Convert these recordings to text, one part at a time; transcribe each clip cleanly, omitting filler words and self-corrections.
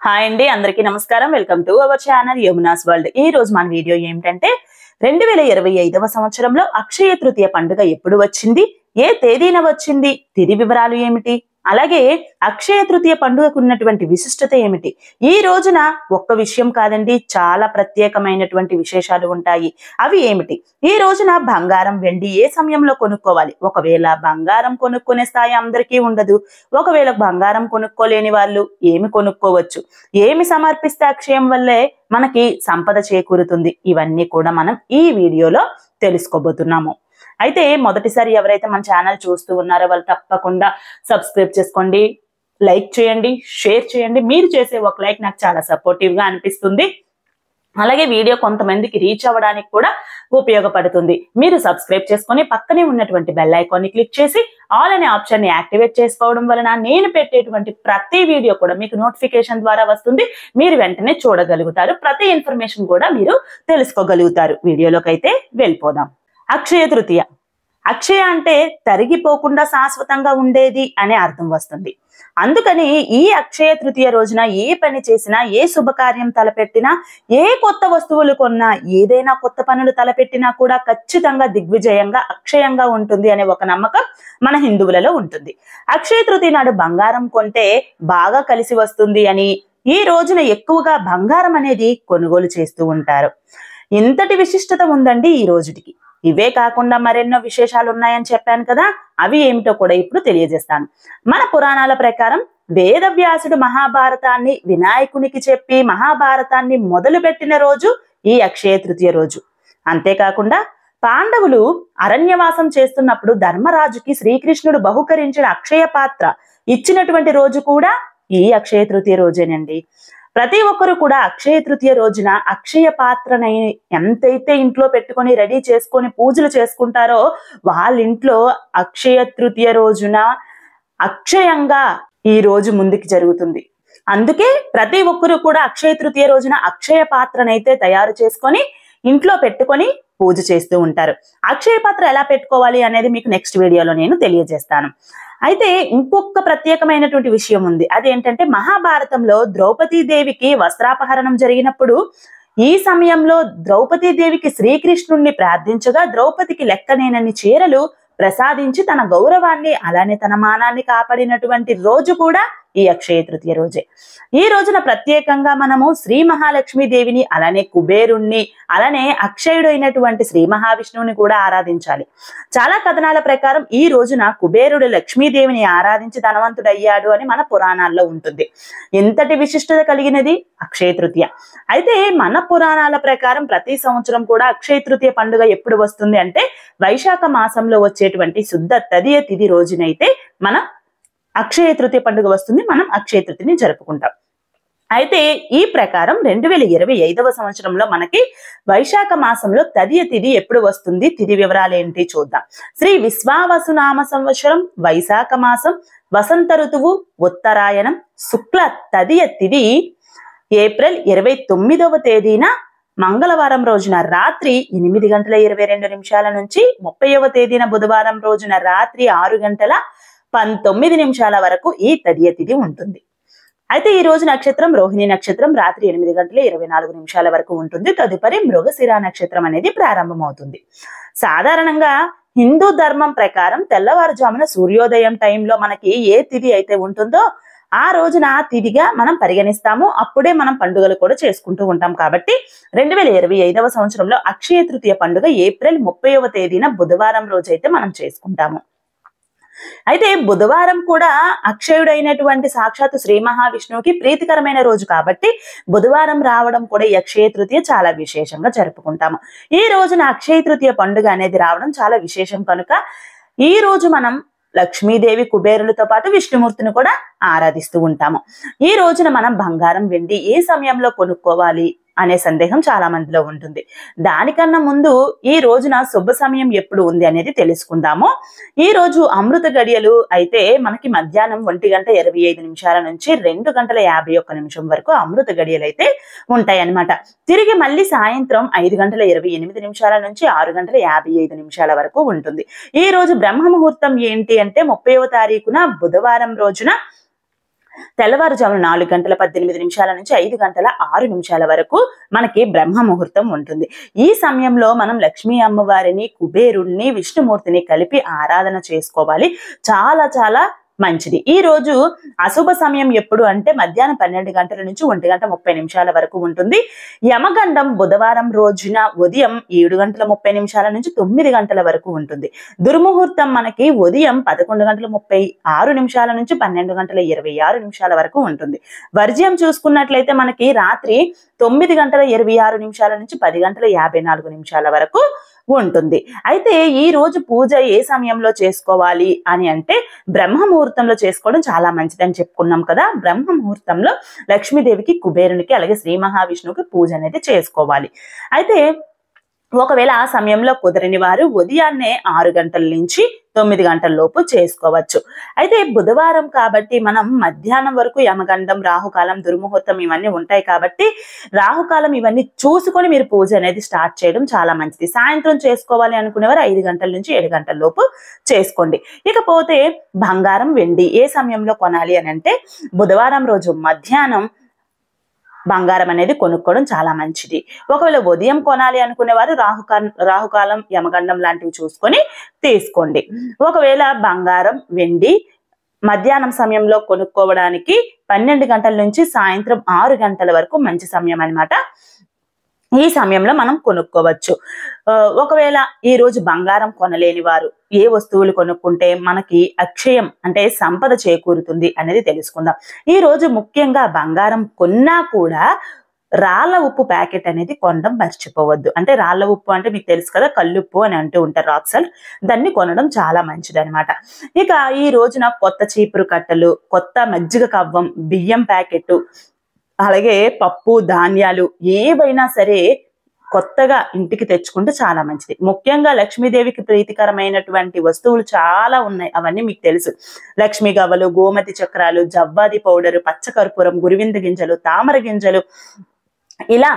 Hi అండి, అందరికీ నమస్కారం. Welcome to our channel Yamuna's world. ఈ రోజు మన వీడియో ఏమిటంటే 2025వ సంవత్సరంలో అక్షయ తృతీయ పండుగ ఎప్పుడు వచ్చింది, ఏ తేదీన వచ్చింది, తిథి వివరాలు ఏమిటి, అలాగే అక్షయ తృతీయ పండుగకు ఉన్నటువంటి విశిష్టత ఏమిటి. ఈ రోజున ఒక్క విషయం కాదండి, చాలా ప్రత్యేకమైనటువంటి విశేషాలు ఉంటాయి. అవి ఏమిటి? ఈ రోజున బంగారం వెండి ఏ సమయంలో కొనుక్కోవాలి, ఒకవేళ బంగారం కొనుక్కునే స్థాయి అందరికీ ఉండదు, ఒకవేళ బంగారం కొనుక్కోలేని వాళ్ళు ఏమి కొనుక్కోవచ్చు, ఏమి సమర్పిస్తే అక్షయం వల్లే మనకి సంపద చేకూరుతుంది, ఇవన్నీ కూడా మనం ఈ వీడియోలో తెలుసుకోబోతున్నాము. అయితే మొదటిసారి ఎవరైతే మన ఛానల్ చూస్తూ ఉన్నారో వాళ్ళు తప్పకుండా సబ్స్క్రైబ్ చేసుకోండి, లైక్ చేయండి, షేర్ చేయండి. మీరు చేసే ఒక లైక్ నాకు చాలా సపోర్టివ్ గా అనిపిస్తుంది. అలాగే వీడియో కొంతమందికి రీచ్ అవ్వడానికి కూడా ఉపయోగపడుతుంది. మీరు సబ్స్క్రైబ్ చేసుకొని పక్కనే ఉన్నటువంటి బెల్ ఐకాన్ ని క్లిక్ చేసి ఆల్ అనే ఆప్షన్ ని యాక్టివేట్ చేసుకోవడం వలన నేను పెట్టేటువంటి ప్రతి వీడియో కూడా మీకు నోటిఫికేషన్ ద్వారా వస్తుంది. మీరు వెంటనే చూడగలుగుతారు, ప్రతి ఇన్ఫర్మేషన్ కూడా మీరు తెలుసుకోగలుగుతారు. వీడియోలోకి అయితే వెళ్ళిపోదాం. అక్షయ తృతీయ. అక్షయ అంటే తరిగిపోకుండా శాశ్వతంగా ఉండేది అనే అర్థం వస్తుంది. అందుకని ఈ అక్షయ తృతీయ రోజున ఏ పని చేసినా, ఏ శుభకార్యం తలపెట్టినా, ఏ కొత్త వస్తువులు కొన్నా, ఏదైనా కొత్త పనులు తలపెట్టినా కూడా ఖచ్చితంగా దిగ్విజయంగా అక్షయంగా ఉంటుంది అనే ఒక నమ్మకం మన హిందువులలో ఉంటుంది. అక్షయ తృతీయ నాడు బంగారం కొంటే బాగా కలిసి వస్తుంది అని ఈ రోజున ఎక్కువగా బంగారం అనేది కొనుగోలు చేస్తూ ఉంటారు. ఇంతటి విశిష్టత ఉందండి ఈ రోజుటికి. ఇవే కాకుండా మరెన్నో విశేషాలు ఉన్నాయని చెప్పాను కదా, అవి ఏమిటో కూడా ఇప్పుడు తెలియజేస్తాను. మన పురాణాల ప్రకారం వేదవ్యాసుడు మహాభారతాన్ని వినాయకునికి చెప్పి మహాభారతాన్ని మొదలుపెట్టిన రోజు ఈ అక్షయ తృతీయ రోజు. అంతేకాకుండా పాండవులు అరణ్యవాసం చేస్తున్నప్పుడు ధర్మరాజుకి శ్రీకృష్ణుడు బహుకరించిన అక్షయ పాత్ర ఇచ్చినటువంటి రోజు కూడా ఈ అక్షయ తృతీయ రోజేనండి. ప్రతి ఒక్కరు కూడా అక్షయ తృతీయ రోజున అక్షయ పాత్రని ఎంతైతే ఇంట్లో పెట్టుకొని రెడీ చేసుకొని పూజలు చేసుకుంటారో వాళ్ళ ఇంట్లో అక్షయ తృతీయ రోజున అక్షయంగా ఈ రోజు ముందుకు జరుగుతుంది. అందుకే ప్రతి ఒక్కరు కూడా అక్షయ తృతీయ రోజున అక్షయ పాత్రనైతే తయారు చేసుకొని ఇంట్లో పెట్టుకొని పూజ చేస్తూ ఉంటారు. అక్షయ పాత్ర ఎలా పెట్టుకోవాలి అనేది మీకు నెక్స్ట్ వీడియోలో నేను తెలియజేస్తాను. అయితే ఇంకొక ప్రత్యేకమైనటువంటి విషయం ఉంది. అదేంటంటే మహాభారతంలో ద్రౌపదీదేవికి వస్త్రాపహరణం జరిగినప్పుడు ఈ సమయంలో ద్రౌపదీదేవికి శ్రీకృష్ణుణ్ణి ప్రార్థించగా ద్రౌపదికి లెక్కనేనన్ని చీరలు ప్రసాదించి తన గౌరవాన్ని అలానే తన మానాన్ని కాపాడినటువంటి రోజు కూడా ఈ అక్షయ తృతీయ రోజే. ఈ రోజున ప్రత్యేకంగా మనము శ్రీ మహాలక్ష్మీదేవిని అలానే కుబేరుణ్ణి అలానే అక్షయుడు అయినటువంటి శ్రీ మహావిష్ణువుని కూడా ఆరాధించాలి. చాలా కథనాల ప్రకారం ఈ రోజున కుబేరుడు లక్ష్మీదేవిని ఆరాధించి ధనవంతుడయ్యాడు అని మన పురాణాల్లో ఉంటుంది. ఎంతటి విశిష్టత కలిగినది అక్షయ తృతీయ. అయితే మన పురాణాల ప్రకారం ప్రతి సంవత్సరం కూడా అక్షయ తృతీయ పండుగ ఎప్పుడు వస్తుంది అంటే వైశాఖ మాసంలో వచ్చేటువంటి శుద్ధ తదియ తిథి రోజునైతే మన అక్షయ తృతీయ పండుగ వస్తుంది. మనం అక్షయ తృతీయని జరుపుకుంటాం. అయితే ఈ ప్రకారం 2025వ సంవత్సరంలో మనకి వైశాఖ మాసంలో తదియ తిథి ఎప్పుడు వస్తుంది, తిథి వివరాలు ఏంటి చూద్దాం. శ్రీ విశ్వావసు నామ సంవత్సరం వైశాఖ మాసం వసంత ఋతువు ఉత్తరాయణం శుక్ల తదియ తిథి ఏప్రిల్ 29వ తేదీన మంగళవారం రోజున రాత్రి 8:22 నుంచి 30వ తేదీన బుధవారం రోజున రాత్రి 6:19 వరకు ఈ తదియ తిథి ఉంటుంది. అయితే ఈ రోజు నక్షత్రం రోహిణి నక్షత్రం రాత్రి 8:24 వరకు ఉంటుంది. తదుపరి మృగశిర నక్షత్రం అనేది ప్రారంభమవుతుంది. సాధారణంగా హిందూ ధర్మం ప్రకారం తెల్లవారుజామున సూర్యోదయం టైంలో మనకి ఏ తిథి అయితే ఉంటుందో ఆ రోజున తిథిగా మనం పరిగణిస్తాము. అప్పుడే మనం పండుగలు కూడా చేసుకుంటూ ఉంటాం. కాబట్టి 2025వ సంవత్సరంలో అక్షయ తృతీయ పండుగ ఏప్రిల్ 30వ తేదీన బుధవారం రోజు అయితే మనం చేసుకుంటాము. అయితే బుధవారం కూడా అక్షయుడైనటువంటి సాక్షాత్తు శ్రీ మహావిష్ణువుకి ప్రీతికరమైన రోజు కాబట్టి బుధవారం రావడం కూడా ఈ అక్షయ తృతీయ చాలా విశేషంగా జరుపుకుంటాము. ఈ రోజున అక్షయ తృతీయ పండుగ అనేది రావడం చాలా విశేషం కనుక ఈ రోజు మనం లక్ష్మీదేవి కుబేరులతో పాటు విష్ణుమూర్తిని కూడా ఆరాధిస్తూ ఉంటాము. ఈ రోజున మనం బంగారం వెండి ఏ సమయంలో కొనుక్కోవాలి అనే సందేహం చాలా మందిలో ఉంటుంది. దానికన్నా ముందు ఈ రోజున శుభ సమయం ఎప్పుడు ఉంది అనేది తెలుసుకుందాము. ఈ రోజు అమృత గడియలు అయితే మనకి మధ్యాహ్నం 1:25 నుంచి 2:51 వరకు అమృత గడియలు అయితే ఉంటాయన్నమాట. తిరిగి మళ్ళీ సాయంత్రం 5:28 నుంచి 6:55 వరకు ఉంటుంది. ఈ రోజు బ్రహ్మ ముహూర్తం ఏంటి అంటే 30వ తారీఖున బుధవారం రోజున తెల్లవారుజామున 4 గంటల 18 నిమిషాల నుంచి 5 గంటల 6 నిమిషాల వరకు మనకి బ్రహ్మ ముహూర్తం ఉంటుంది. ఈ సమయంలో మనం లక్ష్మీ అమ్మవారిని, కుబేరుణ్ణి, విష్ణుమూర్తిని కలిపి ఆరాధన చేసుకోవాలి. చాలా చాలా మంచిది. ఈ రోజు అశుభ సమయం ఎప్పుడు అంటే మధ్యాహ్నం 12 గంటల నుంచి 1:30 వరకు ఉంటుంది. యమగండం బుధవారం రోజున ఉదయం 7:30 నుంచి 9 గంటల వరకు ఉంటుంది. దుర్ముహూర్తం మనకి ఉదయం 11:36 నుంచి 12:26 వరకు ఉంటుంది. వర్జ్యం చూసుకున్నట్లయితే మనకి రాత్రి 9:26 నుంచి 10:54 వరకు ఉంటుంది. అయితే ఈ రోజు పూజ ఏ సమయంలో చేసుకోవాలి అని అంటే బ్రహ్మ ముహూర్తంలో చేసుకోవడం చాలా మంచిదని చెప్పుకున్నాం కదా. బ్రహ్మ ముహూర్తంలో లక్ష్మీదేవికి, కుబేరునికి అలాగే శ్రీ మహావిష్ణువుకి పూజ అనేది చేసుకోవాలి. అయితే ఒకవేళ ఆ సమయంలో కుదరని వారు ఉదయాన్నే 6 గంటల నుంచి 9 గంటల లోపు చేసుకోవచ్చు. అయితే బుధవారం కాబట్టి మనం మధ్యాహ్నం వరకు యమగండం, రాహుకాలం, దుర్ముహూర్తం ఇవన్నీ ఉంటాయి కాబట్టి రాహుకాలం ఇవన్నీ చూసుకొని మీరు పూజ అనేది స్టార్ట్ చేయడం చాలా మంచిది. సాయంత్రం చేసుకోవాలి అనుకునేవారు 5 గంటల నుంచి 7 గంటల లోపు చేసుకోండి. ఇకపోతే బంగారం, వెండి ఏ సమయంలో కొనాలి అని అంటే బుధవారం రోజు మధ్యాహ్నం బంగారం అనేది కొనుక్కోవడం చాలా మంచిది. ఒకవేళ ఉదయం కొనాలి అనుకునేవారు రాహుకాలం, యమగండం లాంటివి చూసుకొని తీసుకోండి. ఒకవేళ బంగారం, వెండి మధ్యాహ్నం సమయంలో కొనుక్కోవడానికి 12 గంటల నుంచి సాయంత్రం 6 గంటల వరకు మంచి సమయం అన్నమాట. ఈ సమయంలో మనం కొనుక్కోవచ్చు. ఒకవేళ ఈ రోజు బంగారం కొనలేని వారు ఏ వస్తువులు కొనుక్కుంటే మనకి అక్షయం అంటే సంపద చేకూరుతుంది అనేది తెలుసుకుందాం. ఈ రోజు ముఖ్యంగా బంగారం కొన్నా కూడా రాళ్ళ ఉప్పు ప్యాకెట్ అనేది కొనడం మర్చిపోవద్దు. అంటే రాళ్ళ ఉప్పు అంటే మీకు తెలుసు కదా, కల్లుప్పు అని అంటూ ఉంటారు, రాక్ సాల్ట్. దాన్ని కొనడం చాలా మంచిది అనమాట. ఇక ఈ రోజున కొత్త చీపురు కట్టలు, కొత్త మజ్జిగ కవ్వం, బియ్యం ప్యాకెట్, అలాగే పప్పు ధాన్యాలు ఏవైనా సరే కొత్తగా ఇంటికి తెచ్చుకుంటే చాలా మంచిది. ముఖ్యంగా లక్ష్మీదేవికి ప్రీతికరమైనటువంటి వస్తువులు చాలా ఉన్నాయి, అవన్నీ మీకు తెలుసు. లక్ష్మీ గవ్వలు, గోమతి చక్రాలు, జవ్వాది పౌడరు, పచ్చకర్పూరం, గురివింద గింజలు, తామర గింజలు, ఇలా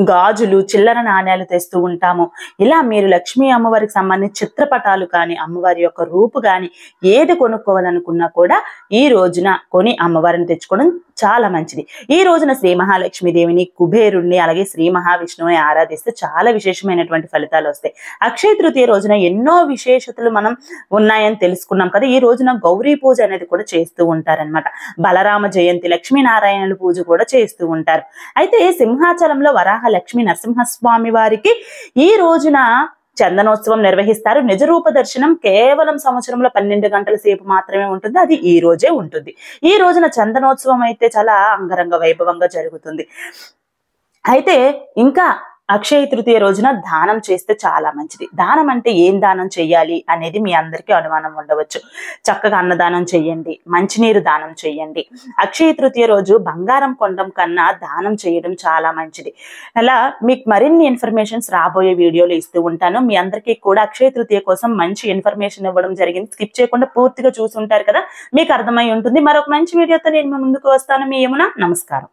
గాజులు, చిల్లర నాణ్యాలు తెస్తూ ఉంటాము. ఇలా మీరు లక్ష్మీ అమ్మవారికి సంబంధించి చిత్రపటాలు కానీ, అమ్మవారి యొక్క రూపు కానీ ఏది కొనుక్కోవాలనుకున్నా కూడా ఈ రోజున కొని అమ్మవారిని తెచ్చుకోవడం చాలా మంచిది. ఈ రోజున శ్రీ మహాలక్ష్మీదేవిని, కుబేరుణ్ణి అలాగే శ్రీ మహావిష్ణువుని ఆరాధిస్తే చాలా విశేషమైనటువంటి ఫలితాలు వస్తాయి. అక్షయ తృతీయ రోజున ఎన్నో విశేషతలు మనం ఉన్నాయని తెలుసుకున్నాం కదా. ఈ రోజున గౌరీ పూజ అనేది కూడా చేస్తూ ఉంటారనమాట. బలరామ జయంతి, లక్ష్మీనారాయణుల పూజ కూడా చేస్తూ ఉంటారు. అయితే సింహాచలంలో వరాహ లక్ష్మీ నరసింహస్వామి వారికి ఈ రోజున చందనోత్సవం నిర్వహిస్తారు. నిజరూప దర్శనం కేవలం సంవత్సరంలో 12 గంటల సేపు మాత్రమే ఉంటుంది. అది ఈ రోజే ఉంటుంది. ఈ రోజున చందనోత్సవం అయితే చాలా అంగరంగ వైభవంగా జరుగుతుంది. అయితే ఇంకా అక్షయ తృతీయ రోజున దానం చేస్తే చాలా మంచిది. దానం అంటే ఏం దానం చేయాలి అనేది మీ అందరికీ అనుమానం ఉండవచ్చు. చక్కగా అన్నదానం చేయండి, మంచినీరు దానం చేయండి. అక్షయ తృతీయ రోజు బంగారం కొనడం కన్నా దానం చేయడం చాలా మంచిది. అలా మీకు మరిన్ని ఇన్ఫర్మేషన్స్ రాబోయే వీడియోలు ఇస్తూ ఉంటాను. మీ అందరికీ కూడా అక్షయ తృతీయ కోసం మంచి ఇన్ఫర్మేషన్ ఇవ్వడం జరిగింది. స్కిప్ చేయకుండా పూర్తిగా చూసి ఉంటారు కదా, మీకు అర్థమై ఉంటుంది. మరొక మంచి వీడియోతో నేను ముందుకు వస్తాను. మీ యమున. నమస్కారం.